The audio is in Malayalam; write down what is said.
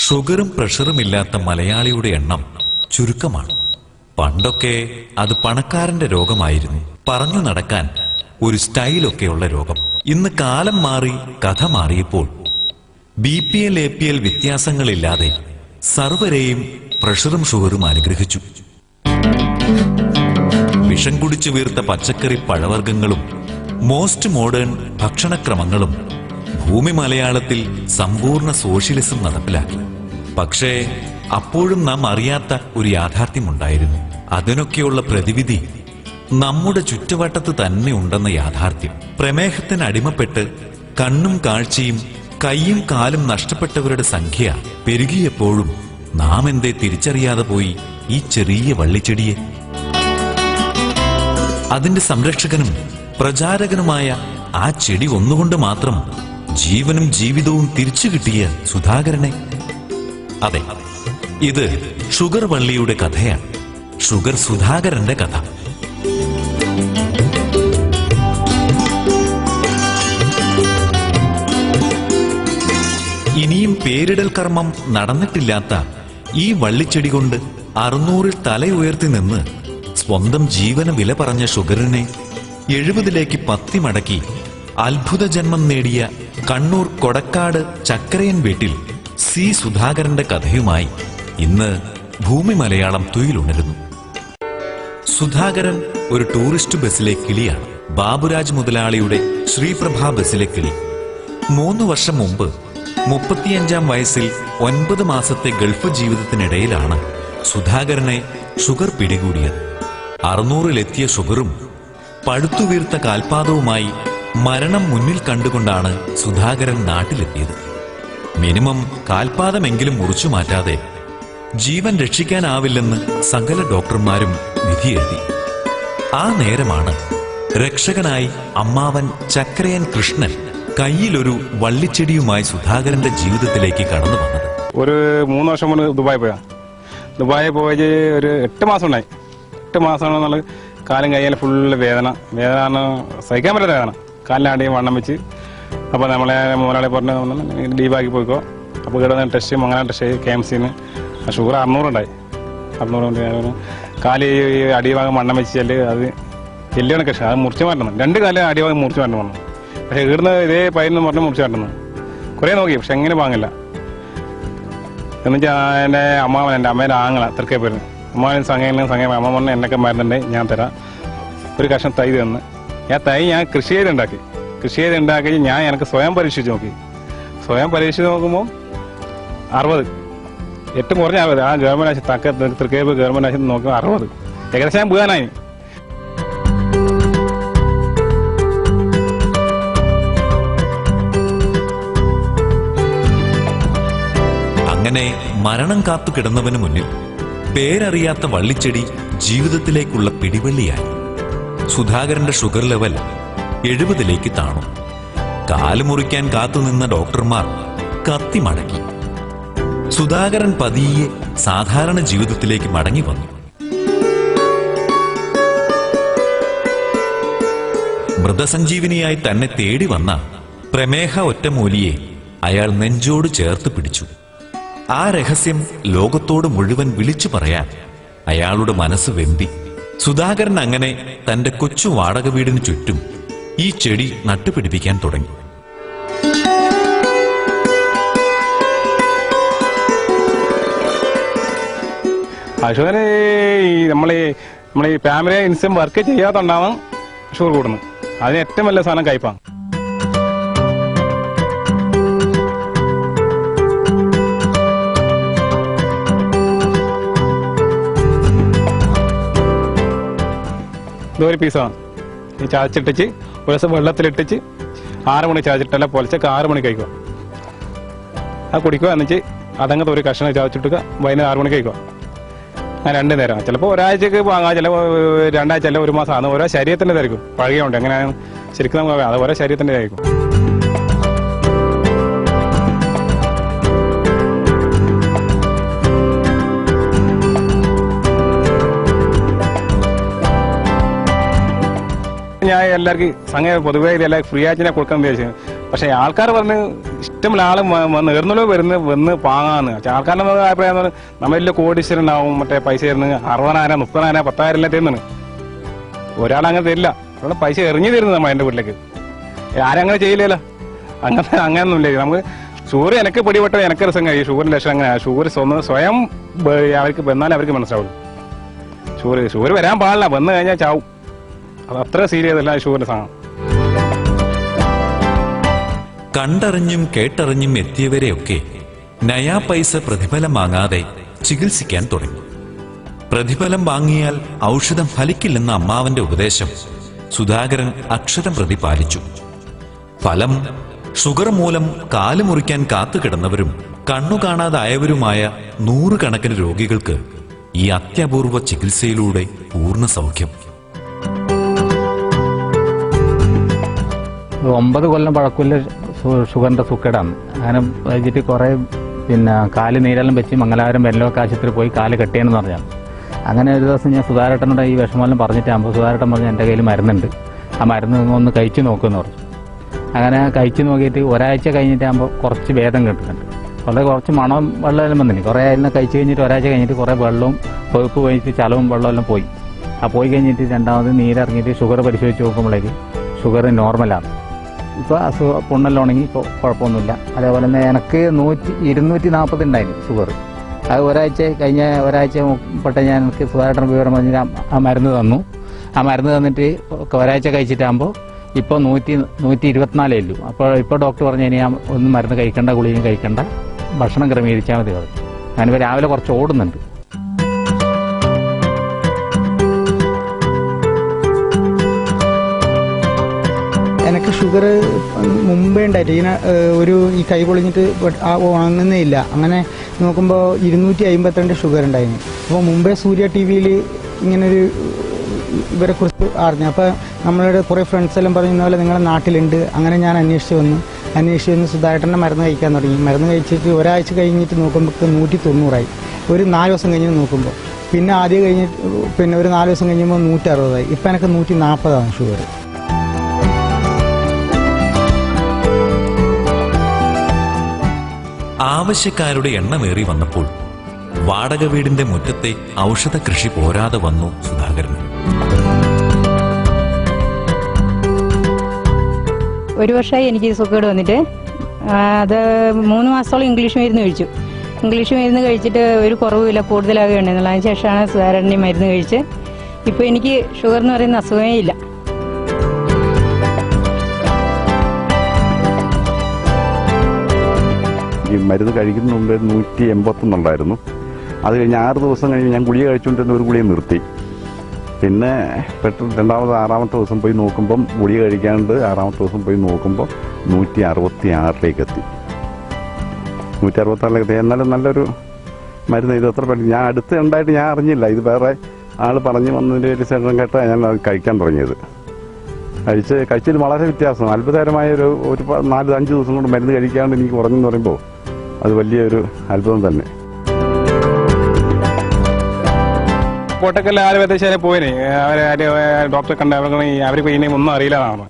ഷുഗറും പ്രഷറും ഇല്ലാത്ത മലയാളിയുടെ എണ്ണം ചുരുക്കമാണ്. പണ്ടൊക്കെ അത് പണക്കാരന്റെ രോഗമായിരുന്നു, പറഞ്ഞു നടക്കാൻ ഒരു സ്റ്റൈലൊക്കെയുള്ള രോഗം. ഇന്ന് കാലം മാറി, കഥ മാറിയപ്പോൾ BPL APL വ്യത്യാസങ്ങളില്ലാതെ സർവരെയും പ്രഷറും ഷുഗറും അനുഗ്രഹിച്ചു. വിഷം കുടിച്ചു വീർത്ത പച്ചക്കറി പഴവർഗ്ഗങ്ങളും മോസ്റ്റ് മോഡേൺ ഭക്ഷണക്രമങ്ങളും ഭൂമി മലയാളത്തിൽ സമ്പൂർണ്ണ സോഷ്യലിസം നടപ്പിലാക്കി. പക്ഷേ അപ്പോഴും നാം അറിയാത്ത ഒരു യാഥാർത്ഥ്യമുണ്ടായിരുന്നു. അതിനൊക്കെയുള്ള പ്രതിവിധി നമ്മുടെ ചുറ്റുവട്ടത്ത് തന്നെ ഉണ്ടെന്ന യാഥാർത്ഥ്യം. പ്രമേഹത്തിന് അടിമപ്പെട്ട് കണ്ണും കാഴ്ചയും കൈയും കാലും നഷ്ടപ്പെട്ടവരുടെ സംഖ്യ പെരുകിയപ്പോഴും നാം എന്തേ തിരിച്ചറിയാതെ പോയി ഈ ചെറിയ വള്ളിച്ചെടിയെ? അതിന്റെ സംരക്ഷകനും പ്രചാരകനുമായ ആ ചെടി ഒന്നുകൊണ്ട് മാത്രം ജീവനും ജീവിതവും തിരിച്ചു കിട്ടിയ സുധാകരനെ. അതെ, ഇത് ഷുഗർ വള്ളിയുടെ കഥയാണ്, ഷുഗർ സുധാകരന്റെ കഥ. ഇനിയും പേരിടൽ കർമ്മം നടന്നിട്ടില്ലാത്ത ഈ വള്ളിച്ചെടി കൊണ്ട് 600-ൽ തലയുയർത്തി നിന്ന് സ്വന്തം ജീവന വില പറഞ്ഞ ഷുഗറിനെ 70-ലേക്ക് പത്തി മടക്കി അത്ഭുത ജന്മം നേടിയ കണ്ണൂർ കൊടക്കാട് ചക്കരയൻ വീട്ടിൽ C സുധാകരന്റെ കഥയുമായി ഇന്ന് ഭൂമി മലയാളം തുയിലുണരുന്നു. സുധാകരൻ ഒരു ടൂറിസ്റ്റ് ബസ്സിലെ കിളിയാണ്. ബാബുരാജ് മുതലാളിയുടെ ശ്രീപ്രഭ ബസ്സിലെ കിളി. 3 വർഷം മുമ്പ് 35-ാം വയസ്സിൽ 9 മാസത്തെ ഗൾഫ് ജീവിതത്തിനിടയിലാണ് സുധാകരനെ ഷുഗർ പിടികൂടിയത്. 600-ലെത്തിയ ഷുഗറും പഴുത്തുവീർത്ത കാൽപാദവുമായി മരണം മുന്നിൽ കണ്ടുകൊണ്ടാണ് സുധാകരൻ നാട്ടിലെത്തിയത്. മിനിമം കാൽപാദമെങ്കിലും മുറിച്ചു മാറ്റാതെ ജീവൻ രക്ഷിക്കാനാവില്ലെന്ന് സകല ഡോക്ടർമാരും വിധിയെഴുതി. ആ നേരമാണ് രക്ഷകനായി അമ്മാവൻ ചക്കരയൻ കൃഷ്ണൻ കയ്യിലൊരു വള്ളിച്ചെടിയുമായി സുധാകരന്റെ ജീവിതത്തിലേക്ക് കടന്നു വന്നത്. ഒരു 3 വർഷം മുന്നേ ദുബായി പോയി ഒരു 8 മാസം ഉണ്ടായി. 8 മാസമാണെന്നുള്ള കാലും കയ്യാലും ഫുള്ള് വേദന സഹിക്കാൻ പറ്റാത്ത വേദന. കാലിനാടി വണ്ണം വെച്ച്. അപ്പോൾ നമ്മളെ മുതലാളി പറഞ്ഞ് ഡീബാക്കി പോയിക്കോ. അപ്പോൾ ഇവിടെ ടെസ്റ്റ് ചെയ്യും, അങ്ങനെ ടെസ്റ്റ് ചെയ്ത് KMC-ന് ഷുഗർ 600 ഉണ്ടായി. 600 കാല് അടിഭാഗം വണ്ണം വെച്ചാൽ അത് എല്ലാണ് കൃഷി, അത് മുറിച്ച് മാറ്റണം. 2 കാലം അടിഭാഗം മുറിച്ച് മാറ്റണം പറഞ്ഞു. പക്ഷെ ഇവിടുന്ന് ഇതേ പൈന്ന് പറഞ്ഞ് മുറിച്ച് മാറ്റുന്നു. കുറേ നോക്കി, പക്ഷെ എങ്ങനെ വാങ്ങില്ല. എന്നുവെച്ചാൽ എൻ്റെ അമ്മാവൻ, എൻ്റെ അമ്മേൻ്റെ ആങ്ങള തൃക്കേപ്പൂരിന് അമ്മാവൻ സംഘം അമ്മ പറഞ്ഞ് എന്നൊക്കെ മരുന്നുണ്ട് ഞാൻ തരാം. ഒരു കഷ്ണം തൈ തന്ന് ഞാൻ കൃഷി ചെയ്തുണ്ടാക്കി ഞാൻ എനിക്ക് സ്വയം പരീക്ഷിച്ച് നോക്കി. സ്വയം പരീക്ഷിച്ച് നോക്കുമ്പോൾ 60, 8 കുറഞ്ഞ 60. ആ ഗവൺമെൻറ് ആശുപത്രി തൃക്കേപ്പൂർ ഗവൺമെൻറ് ആശുപത്രി നോക്കുമ്പോൾ 60. ഏകദേശം ഞാൻ വീഴാനായി. അങ്ങനെ മരണം കാത്തു കിടന്നവന് മുന്നിൽ പേരറിയാത്ത വള്ളിച്ചെടി ജീവിതത്തിലേക്കുള്ള പിടിവള്ളിയായി. സുധാകരന്റെ ഷുഗർ ലെവൽ 70-ലേക്ക് താണു. കാല് മുറിക്കാൻ കാത്തുനിന്ന ഡോക്ടർമാർ കത്തി മടക്കി. സുധാകരൻ പതിയെ സാധാരണ ജീവിതത്തിലേക്ക് മടങ്ങി വന്നു. മൃതസഞ്ജീവിനിയായി തന്നെ തേടി വന്ന പ്രമേഹ ഒറ്റമൂലിയെ അയാൾ നെഞ്ചോട് ചേർത്ത് പിടിച്ചു. ആ രഹസ്യം ലോകത്തോട് മുഴുവൻ വിളിച്ചു പറയാൻ അയാളുടെ മനസ്സ് വെമ്പി. സുധാകരൻ അങ്ങനെ തന്റെ കൊച്ചു വാടക വീടിന് ചുറ്റും ഈ ചെടി നട്ടുപിടിപ്പിക്കാൻ തുടങ്ങി. ഷുഗർ നമ്മളീ ഫാമിലി ഇൻസം വർക്ക് ചെയ്യാത്തുണ്ടാവാം ഷുഗർ കൂടുന്നു. അതിന് ഏറ്റവും വലിയ സാധനം കയ്പാണ്. ഇതൊരു പീസാണ്. ഈ ചാച്ചിട്ടിച്ച് ഒരു ദിവസം വെള്ളത്തിലിട്ടിച്ച് 6 മണി ചാച്ചിട്ടല്ല പൊലച്ചൊക്കെ 6 മണിക്ക് കഴിക്കുക. അത് കുടിക്കുക. എന്നിട്ട് അതങ്ങനത്തെ ഒരു കഷ്ണം ചാച്ചിട്ടുക വൈകുന്നേരം 6 മണിക്ക് കഴിക്കുക. അങ്ങനെ 2 നേരം. ചിലപ്പോൾ ഒരാഴ്ചക്ക് വാങ്ങാം, ചിലപ്പോൾ 2 ആഴ്ച അല്ല 1 മാസം. അത് ഓരോ ശരീരത്തിൻ്റെ ആയിരിക്കും. പഴകിയുണ്ട് എങ്ങനെയാണ് ശരിക്കും നമുക്ക് അത് ഓരോ ശരീരത്തിൻ്റെ ആയിരിക്കും. ഞാൻ എല്ലാവർക്കും സംഘം പൊതുവേ എല്ലാവർക്കും ഫ്രീ ആയിട്ട് ഞാൻ കൊടുക്കാൻ ഉദ്ദേശിച്ചു. പക്ഷേ ആൾക്കാർ പറഞ്ഞ് ഇഷ്ടമുള്ള ആള് നേർന്നുള്ളൂ വന്ന് പാങ്ങാന്ന് ആൾക്കാരുടെ അഭിപ്രായം നമ്മളില്ല കോടീശ്വരനാവും മറ്റേ പൈസ തരുന്നത് 60,000 30,000 10,000 എല്ലാം തരുന്നത്. ഒരാളങ്ങനെ തരില്ല. അവിടെ പൈസ എറിഞ്ഞു തരുന്നത് നമ്മ എന്റെ വീട്ടിലേക്ക്. ആരങ്ങനെ ചെയ്യില്ലല്ലോ. അങ്ങനെയൊന്നുമില്ല. നമുക്ക് ഷുഗർ എനിക്ക് പിടിപെട്ടത് എനിക്ക് രസം കഴിയും. ഷുഗറിന്റെ ലക്ഷണം അങ്ങനെ ഷുഗർ സ്വയം അവർക്ക് വന്നാലും അവർക്ക് മനസ്സിലാവുള്ളൂ. ഷുഗർ വരാൻ പാടില്ല. വന്നു കഴിഞ്ഞാൽ ചാവും. അത് അത്ര സീരിയസ് അല്ല ഷുഗറിന്റെ സാധനം. കണ്ടറിഞ്ഞും കേട്ടറിഞ്ഞും എത്തിയവരെയൊക്കെ നയാ പൈസ പ്രതിഫലം വാങ്ങാതെ ചികിത്സിക്കാൻ തുടങ്ങി. പ്രതിഫലം വാങ്ങിയാൽ ഔഷധം ഫലിക്കില്ലെന്ന അമ്മാവന്റെ ഉപദേശം സുധാകരൻ അക്ഷരം പ്രതി പാലിച്ചു. ഫലം ഷുഗർ മൂലം കാല് മുറിക്കാൻ കാത്തുകിടന്നവരും കണ്ണു കാണാതായവരുമായ 100 കണക്കിന് രോഗികൾക്ക് ഈ അത്യപൂർവ ചികിത്സയിലൂടെ പൂർണ്ണ സൗഖ്യം. 9 കൊല്ലം പഴക്കമുള്ള ഷുഗറിന്റെ സുക്കേടാണ്. അങ്ങനെ വെച്ചിട്ട് കുറെ കാല് നീരെല്ലാം വെച്ച് മംഗലാപുരം വെല്ലൊക്കെ ആശുപത്രിയിൽ പോയി കാല് കെട്ടിയെന്ന് പറഞ്ഞാൽ. അങ്ങനെ ഒരു ദിവസം ഞാൻ സുധാരേട്ടനോട് ഈ വിഷമെല്ലാം പറഞ്ഞിട്ടാകുമ്പോൾ സുധാരേട്ടൻ പറഞ്ഞു എൻ്റെ കയ്യിൽ മരുന്നുണ്ട്, ആ മരുന്ന് ഒന്ന് കഴിച്ചു നോക്കുമെന്ന് പറഞ്ഞു. അങ്ങനെ കഴിച്ചു നോക്കിയിട്ട് ഒരാഴ്ച കഴിഞ്ഞിട്ടാകുമ്പോൾ കുറച്ച് ഭേദം കിട്ടുന്നുണ്ട്. കുറച്ച് മണം വെള്ളമെല്ലാം വന്നില്ല. കുറേ അതിനെ കഴിച്ചു കഴിഞ്ഞിട്ട് ഒരാഴ്ച കഴിഞ്ഞിട്ട് കുറേ വെള്ളവും കൊഴുപ്പ് പോയിട്ട് ചലവും വെള്ളമെല്ലാം പോയി. ആ പോയി കഴിഞ്ഞിട്ട് രണ്ടാമത് നീരിറങ്ങിയിട്ട് ഷുഗർ പരിശോധിച്ച് നോക്കുമ്പോഴേക്ക് ഷുഗർ നോർമലാണ്. ഇപ്പോൾ പുണ്ണെല്ലാം ഉണങ്ങി ഇപ്പോൾ കുഴപ്പമൊന്നുമില്ല. അതേപോലെ തന്നെ എനിക്ക് 240 ഉണ്ടായിരുന്നു ഷുഗർ. അത് കഴിഞ്ഞ ഒരാഴ്ച പെട്ട ഞാൻ എനിക്ക് സുധാരേട്ടൻ വിവരം പറഞ്ഞിട്ട് ആ മരുന്ന് തന്നു. ആ മരുന്ന് തന്നിട്ട് ഒരാഴ്ച കഴിച്ചിട്ടാകുമ്പോൾ ഇപ്പോൾ 124 ഉള്ളൂ. ഇപ്പോൾ ഡോക്ടർ പറഞ്ഞു ഇനി ഒന്നും മരുന്ന് കഴിക്കണ്ട, ഗുളികയും കഴിക്കണ്ട, ഭക്ഷണം ക്രമീകരിച്ചാൽ മതി പറഞ്ഞു. ഞാനിപ്പോൾ രാവിലെ കുറച്ച് ഓടുന്നുണ്ട്. എനിക്ക് ഷുഗർ മുമ്പേ ഉണ്ടായിട്ട് ഈ കൈ പൊളിഞ്ഞിട്ട് ഉണങ്ങുന്നേ ഇല്ല. അങ്ങനെ നോക്കുമ്പോൾ 252 ഷുഗർ ഉണ്ടായിരുന്നു. അപ്പോൾ മുമ്പേ സൂര്യ TV-യിൽ ഇങ്ങനൊരു ഇവരെ കുറിച്ച് അറിഞ്ഞു. അപ്പോൾ നമ്മളുടെ കുറേ ഫ്രണ്ട്സ് എല്ലാം പറയുന്ന പോലെ നിങ്ങളുടെ നാട്ടിലുണ്ട്. അങ്ങനെ ഞാൻ അന്വേഷിച്ച് വന്ന് സുധാകരൻ്റെ മരുന്ന് കഴിക്കാൻ തുടങ്ങി. മരുന്ന് കഴിച്ചിട്ട് ഒരാഴ്ച കഴിഞ്ഞിട്ട് നോക്കുമ്പോൾ 190ആയി. ഒരു 4 ദിവസം കഴിഞ്ഞിട്ട് നോക്കുമ്പോൾ പിന്നെ ആദ്യം കഴിഞ്ഞിട്ട് പിന്നെ ഒരു 4 ദിവസം കഴിയുമ്പോൾ 160ആയി. ഇപ്പം എനിക്ക് 140ആണ് ഷുഗർ. ആവശ്യക്കാരുടെ എണ്ണമേറി വന്നപ്പോൾ വാടക വീടിന്റെ മുറ്റത്തെ ഔഷധ കൃഷി പോരാതെ വന്നു സുധാകരന്. ഒരു വർഷമായി എനിക്ക് സുഖേട് വന്നിട്ട്. അത് 3 മാസത്തോളം ഇംഗ്ലീഷ് മരുന്ന് കഴിച്ചു. ഇംഗ്ലീഷ് മരുന്ന് കഴിച്ചിട്ട് ഒരു കുറവുമില്ല, കൂടുതലാകുകയുണ്ടെന്നുള്ള. അതിന് ശേഷമാണ് സുധാകരൻ്റെ മരുന്ന് കഴിച്ച് ഇപ്പോൾ എനിക്ക് ഷുഗർ എന്ന് പറയുന്ന അസുഖമേ ഇല്ല. ഈ മരുന്ന് കഴിക്കുന്ന മുമ്പ് 181 ഉണ്ടായിരുന്നു. അത് കഴിഞ്ഞ് 6 ദിവസം കഴിഞ്ഞ് ഞാൻ ഗുളിക കഴിച്ചുകൊണ്ടിരുന്ന ഒരു ഗുളിക നിർത്തി. പിന്നെ പെട്ടെന്ന് 6ാമത്തെ ദിവസം പോയി നോക്കുമ്പം ഗുളിക കഴിക്കാണ്ട് 6ാമത്തെ ദിവസം പോയി നോക്കുമ്പോൾ 166 എത്തി. 166 എത്തി. എന്നാലും നല്ലൊരു മരുന്ന്. ഇത് എത്ര പെട്ടെന്ന് ഞാൻ അടുത്ത് ഉണ്ടായിട്ട് ഞാൻ അറിഞ്ഞില്ല. ഇത് വേറെ ആൾ പറഞ്ഞു വന്നതിൻ്റെ ഒരു ശേഷം കേട്ടാണ് ഞാൻ അത് കഴിക്കാൻ തുടങ്ങിയത്. കഴിച്ചതിൽ വളരെ വ്യത്യാസം. അത്ഭുതകരമായ ഒരു 4-5 ദിവസം കൊണ്ട് മരുന്ന് കഴിക്കാണ്ട് എനിക്ക് കുറഞ്ഞെന്ന് പറയുമ്പോൾ അത് വലിയൊരു അത്ഭുതം തന്നെ. കോട്ടക്കല്ല ആര് വ്യത്യാശാലെ പോയിനെ ഡോക്ടറെ കണ്ട അവർക്ക് ഇനി ഒന്നും അറിയില്ല എന്നാണ്.